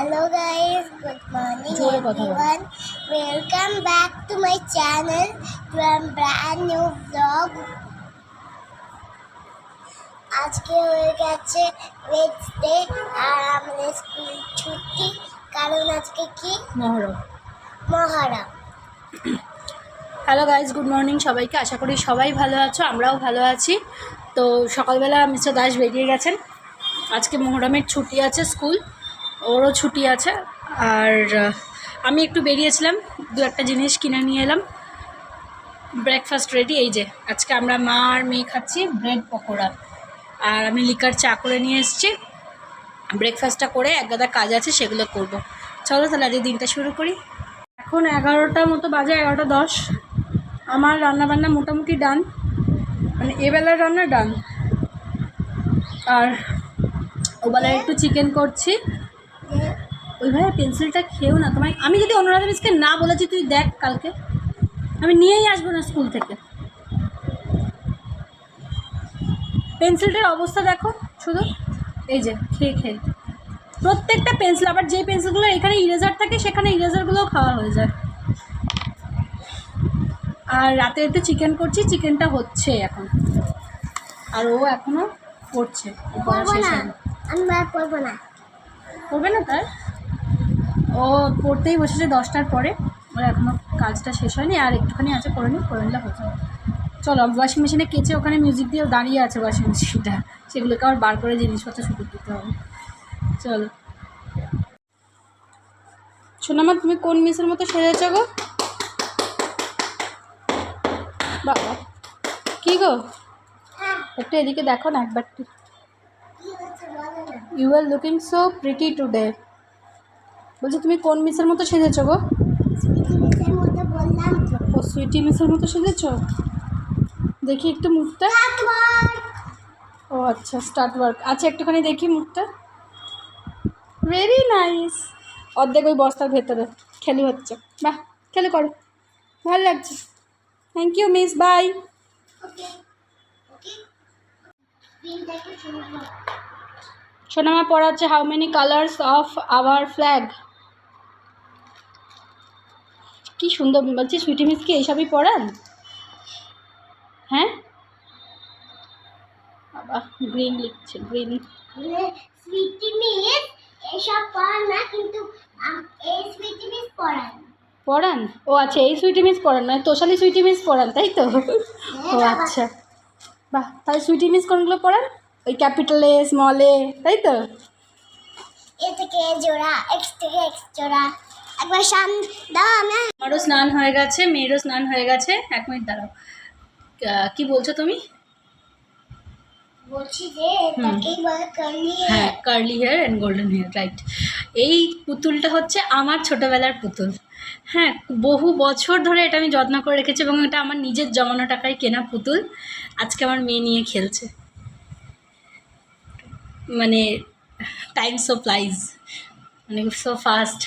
Hello guys, good morning everyone. Welcome back to my channel to a brand new vlog. আজকে হয়ে গেছে Wednesday আর আমাদের school ছুটি কারণ আজকে কি Muharram. Hello guys, good morning সবাইকে। আশা করি সবাই ভালো আছো, আমরাও ভালো আছি। তো সকালবেলা মিস্টার দাস বেরিয়ে গেছেন, আজকে মহরমের ছুটি আছে, স্কুল ওরও ছুটি আছে। আর আমি একটু বেরিয়েছিলাম, দু একটা জিনিস কিনে নিয়ে এলাম। ব্রেকফাস্ট রেডি, এই যে আজকে আমরা মা আর মেয়ে খাচ্ছি ব্রেড পকোড়া, আর আমি লিকার চা করে নিয়ে এসেছি। ব্রেকফাস্টটা করে এক গাদা কাজ আছে, সেগুলো করব। চলো তাহলে আজকে দিনটা শুরু করি। এখন 11টার মতো বাজে, 11:10। আমার রান্নাবান্না মোটামুটি ডান, মানে এবেলার রান্না ডান। আর ওবেলায় একটু চিকেন করছি। ওইভাবে পেন্সিলটা খেয়েও না তোমায়, আমি যদি অনুরাধা মিসকে না বলেছি তুই দেখ, কালকে আমি নিয়েই আসবো না স্কুল থেকে। পেন্সিলটার অবস্থা দেখো শুধু, এই যে খেয়ে খেয়ে প্রত্যেকটা পেন্সিল। আবার যে পেন্সিলগুলো এখানে ইরেজার থাকে সেখানে ইরেজারগুলোও খাওয়া হয়ে যায়। আর রাতে একটু চিকেন করছি, চিকেনটা হচ্ছে এখন, আর ও এখনও করছে। করবে না তার, ও পড়তেই বসেছে 10টার পরে, ওর এখনও কাজটা শেষ হয়নি, আর একটুখানি আছে, করে নিলে হচ্ছে। চলো, ওয়াশিং মেশিনে কেচে ওখানে মিউজিক দিয়েও দাঁড়িয়ে আছে ওয়াশিং মেশিনটা, সেগুলোকে আবার বার করে জিনিসপত্র শুকিয়ে দিতে হবে। চলো সোনামা, তুমি কোন মিসের মতো সেজেছো গো? বাবা কী গো, একটু এদিকে দেখো না একবার। You are looking so pretty today. বলছি তুমি কোন মিসের মতো সেজেছো গো? ও সুইটি মিসের মতো সেজেছো, দেখি একটু মুখটা। ও আচ্ছা, স্টার্ট ওয়ার্ক আচ্ছা, একটুখানি দেখি মুখটা। Very nice. অর্ধেক ওই বস্তার ভেতরে খেলি হচ্ছে, বাহ খেলে করো, ভালো লাগছে। Thank you miss, bye. সোনামা পড়াচ্ছে how many colours of our flag. কি সুন্দর বলছি, সুইটি মিস কি এইসবই পড়ান? হ্যাঁ বাবা, গ্রিন লিখছে, গ্রিন। সুইটি মিস এসব পড়ান না, কিন্তু এই সুইটি মিস পড়ান। ও আচ্ছা, এই সুইটি মিস পড়ান, নয় তোষালি সুইটি মিস পড়ান, তাই তো? ও আচ্ছা, বাহ। তাহলে সুইটি মিস কোনগুলো পড়ান? ওই ক্যাপিটাল এ, স্মল এ, তাই তো? এ থেকে জোড়া, এক্স থেকে এক্স জোড়া। একবার শান দাও। আমারও স্নান হয়ে গেছে, মেয়েরও স্নান হয়ে গেছে। 1 মিনিট দাঁড়াও, কি বলছো তুমি? বলছি যে এটাকেই বলে কার্লি হেয়ার। হ্যাঁ, curly hair and golden hair, right. এই পুতুলটা হচ্ছে আমার ছোটোবেলার পুতুল। হ্যাঁ, বহু বছর ধরে এটা আমি যত্ন করে রেখেছি, এবং এটা আমার নিজের জমানো টাকায় কেনা পুতুল। আজকে আমার মেয়ে নিয়ে খেলছে, মানে টাইম সো ফ্লাইজ, মানে সো ফাস্ট।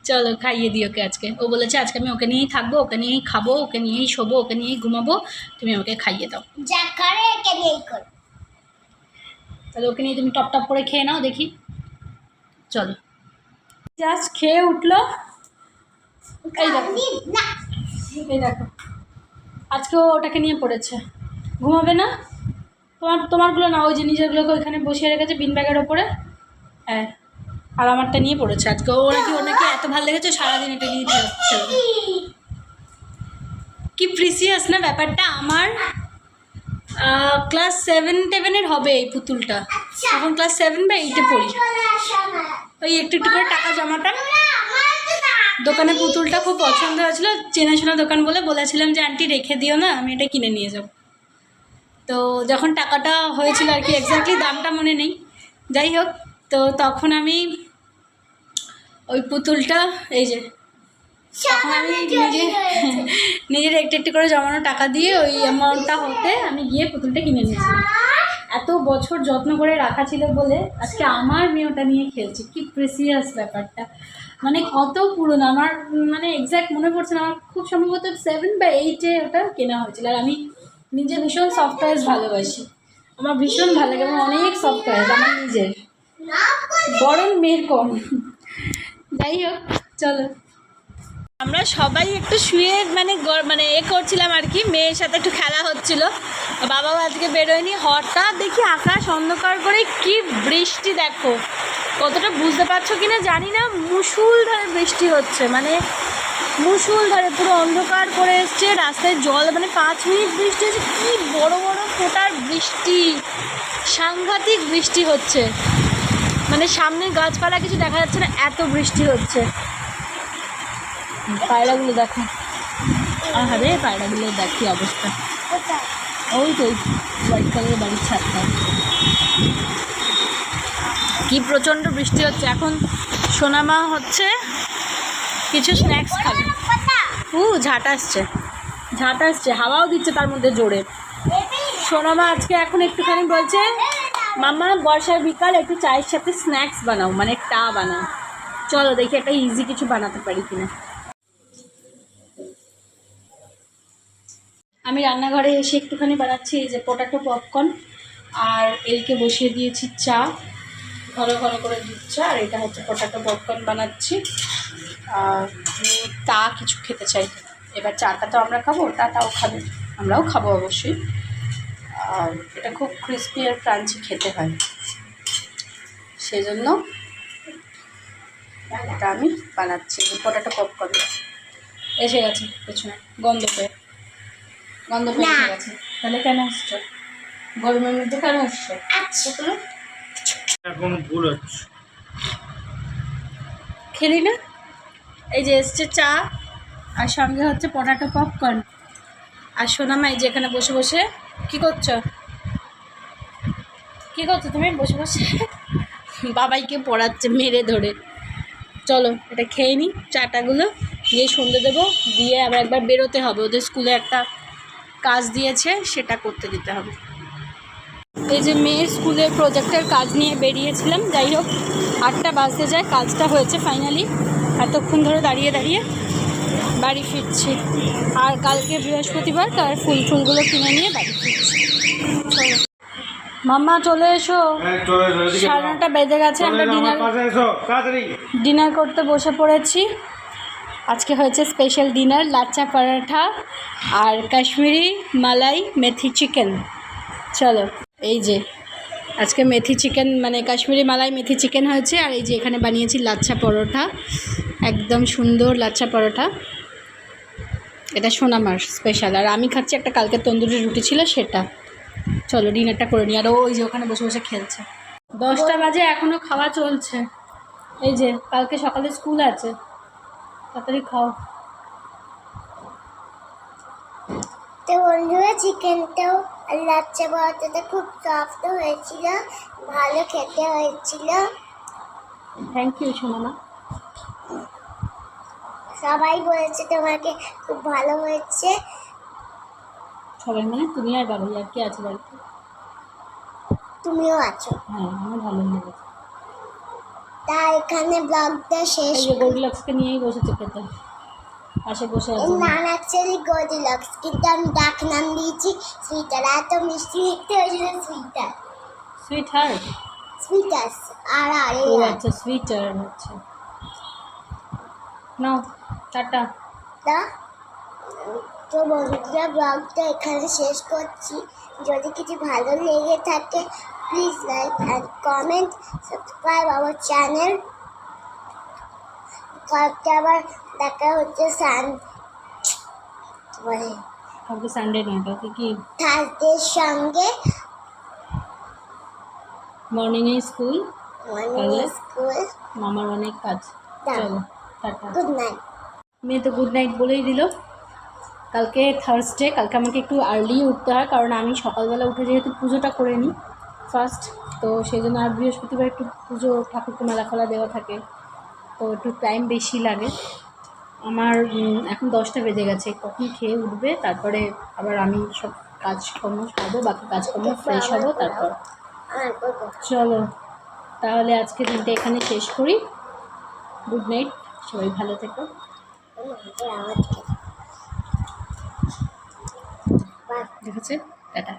চলো খাইয়ে দিই ওকে আজকে। ও বলেছে আজকে আমি ওকে নিয়েই থাকবো, ওকে নিয়েই খাবো, ওকে নিয়েই শোবো, ওকে নিয়েই ঘুমাবো, তুমি আমাকে খাইয়ে দাও। যা করে একে নিয়েই কর। তাহলে ওকে নিয়ে তুমি টপ টপ করে খেয়ে নাও দেখি। চলো, জাস্ট খেয়ে উঠলো। এই দেখো, এই দেখো, আজকে ওটাকে নিয়ে পড়েছে। ঘুমাবে না? তোমারগুলো না, ওই যে নিজেরগুলোকে ওইখানে বসিয়ে রেখেছে বিন ব্যাগের ওপরে। হ্যাঁ, আর আমারটা নিয়ে পড়েছে আজকে। ওনাকে এত ভালো লেগেছে, সারাদিন এটা নিয়ে খেলবে। কি প্রিসিয়াস না ব্যাপারটা। আমার ক্লাস 7-8 হবে এই পুতুলটা, এখন ক্লাস 7 বা 8-এ পড়ি। ওই একটু একটু করে টাকা জমাতাম। দোকানে পুতুলটা খুব পছন্দ হয়েছিল, চেনাশোনা দোকান বলে বলেছিলাম যে আন্টি রেখে দিও না, আমি এটা কিনে নিয়ে যাব। তো যখন টাকাটা হয়েছিল আর কি, এক্স্যাক্টলি দামটা মনে নেই, যাই হোক, তো তখন আমি ওই পুতুলটা, এই যে তখন আমি নিজের একটু একটু করে জমানো টাকা দিয়ে ওই অ্যামাউন্টটা হতে আমি গিয়ে পুতুলটা কিনে নিয়েছিলাম। এত বছর যত্ন করে রাখা ছিল বলে আজকে আমার মেয়ে ওটা নিয়ে খেলছে। কি প্রেসিয়াস ব্যাপারটা, মানে কত পুরনো। আমার মানে এক্স্যাক্ট মনে পড়ছে না, আমার খুব সম্ভবত 7 বা 8-এ ওটা কেনা হয়েছিল। আর আমি নিজে ভীষণ সফট টয়েস ভালোবাসি, আমার ভীষণ ভালো লাগে, আমার অনেক সফট টয়েস আমার নিজের। বরং মেয়ের কম। যাই হোক চলো, আমরা সবাই একটু শুয়ে মানে এ করছিলাম আর কি, মেয়ের সাথে একটু খেলা হচ্ছিল। বাবাও আজকে বেরোয়নি। হঠাৎ দেখি আকাশ অন্ধকার করে কি বৃষ্টি, দেখো কতটা বুঝতে পারছো কিনা জানি না, মুষলধারে বৃষ্টি হচ্ছে, মানে মুষলধারে পুরো অন্ধকার করে এসছে। রাস্তায় জল, মানে 5 মিনিট বৃষ্টি হচ্ছে, কি বড় বড় ফোঁটার বৃষ্টি, সাংঘাতিক বৃষ্টি হচ্ছে, মানে সামনে গাছপালা কিছু দেখা যাচ্ছে না, এত বৃষ্টি হচ্ছে। পায়রাগুলো দেখো, আরে পায়রাগুলো দেখি অবস্থা। ওই তো হোয়াইট কালারের বাড়ির ছাদটা, কি প্রচণ্ড বৃষ্টি হচ্ছে। এখন সোনামা হচ্ছে কিছু স্ন্যাক্স খাবে। ঝাঁট আসছে, হাওয়াও দিচ্ছে তার মধ্যে জোরে। সোনামা আজকে এখন একটুখানি বলছে মাম্মা বর্ষার বিকাল একটু চায়ের সাথে স্ন্যাক্স বানাও, মানে টা বানাও। চলো দেখি একটা ইজি কিছু বানাতে পারি কিনা। আমি রান্নাঘরে এসে একটুখানি বানাচ্ছি এই যে পটাটো পপকর্ন, আর এলকে বসিয়ে দিয়েছি চা, ঘন ঘন করে দুধ চা, আর এটা হচ্ছে পটাটো পপকর্ন বানাচ্ছি। আর তা কিছু খেতে চাই, এবার চাটা তো আমরা খাবো, টাটাও খাবে, আমরাও খাবো অবশ্যই। আর এটা খুব ক্রিস্পি আর ক্রাঞ্চি খেতে হয়, সেজন্য এটা আমি বানাচ্ছি। পটাটো পপকর্ন এসে গেছে পেছনে, গন্ধ পেয়ে এসে গেছে। তাহলে কেন আসছো গরমের মধ্যে, কেন আসছো? এখন ভুল হচ্ছে, খেলি না? এই যে এসছে চা, আর সঙ্গে হচ্ছে পটাটো পপকর্ন। আর সোনামা এই যে এখানে বসে বসে কী করছো তুমি? বসে বসে বাবাইকে পড়াচ্ছে মেরে ধরে। চলো এটা খেয়ে নিই চাটাগুলো, দিয়ে সন্ধে দেবো, দিয়ে আবার একবার বেরোতে হবে, ওদের স্কুলে একটা কাজ দিয়েছে সেটা করতে দিতে হবে। এই যে মেয়ের স্কুলের প্রজেক্টের কাজ নিয়ে বেরিয়েছিলাম, যাই হোক 8টা বাজতে যায়, কাজটা হয়েছে ফাইনালি। এতক্ষণ ধরে দাঁড়িয়ে দাঁড়িয়ে বাড়ি ফিরছি, আর কালকে বৃহস্পতিবার, তার ফুলগুলো কিনে নিয়ে বাড়ি ফিরছি। চলো মাম্মা চলে এসো, 9:30 বেজে গেছে, আমরা ডিনার করতে বসে পড়েছি। আজকে হয়েছে স্পেশাল ডিনার, লাচ্চা পরাঠা আর কাশ্মীরি মালাই মেথি চিকেন। চলো এই যে আজকে মেথি চিকেন, মানে কাশ্মীরি মালাই মেথি চিকেন হয়েছে, আর এই যে এখানে বানিয়েছি লাচ্চা পরোটা, একদম সুন্দর লাচ্চা পরোটা। এটা সোনামার স্পেশাল, আর আমি খাচ্ছি একটা কালকে তন্দুরি রুটি ছিল সেটা। চলো ডিনারটা করে নিই। আর ওই যে ওখানে বসে বসে খেলছে। 10টা বাজে, এখনও খাওয়া চলছে। এই যে কালকে সকালে স্কুল আছে, তাড়াতাড়ি খাও। তো বন্ধুরা, চিকেনটাও আর লাচ্চা পরোটাটা খুব সফট হয়েছিল, ভালো খেতে হয়েছিল। থ্যাংক ইউ সোনামা। সবাই বলেছে তোমাকে খুব ভালো হয়েছে। সবাই মানে তুমি আর বাবাই, আর কি আছে বাড়িতে? তুমিও আছো। হ্যাঁ আমার ভালো লেগেছে। তা এখানে ব্লগটা শেষ। এই যে গোল্ডিলক্সকে নিয়েই বসেছে খেতে, পাশে বসে আছে। না অ্যাকচুয়ালি গোল্ডিলক্স, কিন্তু আমি ডাক নাম দিয়েছি সুইটার, এত মিষ্টি দেখতে হয়েছিল সুইটার। সুইটার আর আরে ও আচ্ছা সুইটার হচ্ছে। নাও টাটা। তো বন্ধুরা, ব্লগটা এখানে শেষ করছি। যদি কিছু ভালো লেগে থাকে please like and comment, subscribe our channel. কালকে আবার দেখা হচ্ছে কালকে সানডে নয়, কালকে কি থার্সডের সঙ্গে। মর্নিংয়ে স্কুল, স্কুল, মামার অনেক কাজ। চলো টাটা, গুড নাইট। মেয়ে তো গুড নাইট বলেই দিল। কালকে থার্সডে, কালকে আমাকে একটু আর্লি উঠতে হয়, কারণ আমি সকালবেলা উঠে যেহেতু পুজোটা করে নিই ফার্স্ট, তো সেই জন্য। আর বৃহস্পতিবার একটু পুজো, ঠাকুরকে মালা ফালা দেওয়া থাকে, তো একটু টাইম বেশি লাগে আমার। এখন 10টা বেজে গেছে, কখন খেয়ে উঠবে, তারপরে আবার আমি সব কাজকর্ম সারবো, বাকি কাজকর্ম ফ্রেশ হবো তারপর। চলো তাহলে আজকে দিনটা এখানে শেষ করি। গুড নাইট, সবাই ভালো থেকো। ঠিক আছে, টাটা।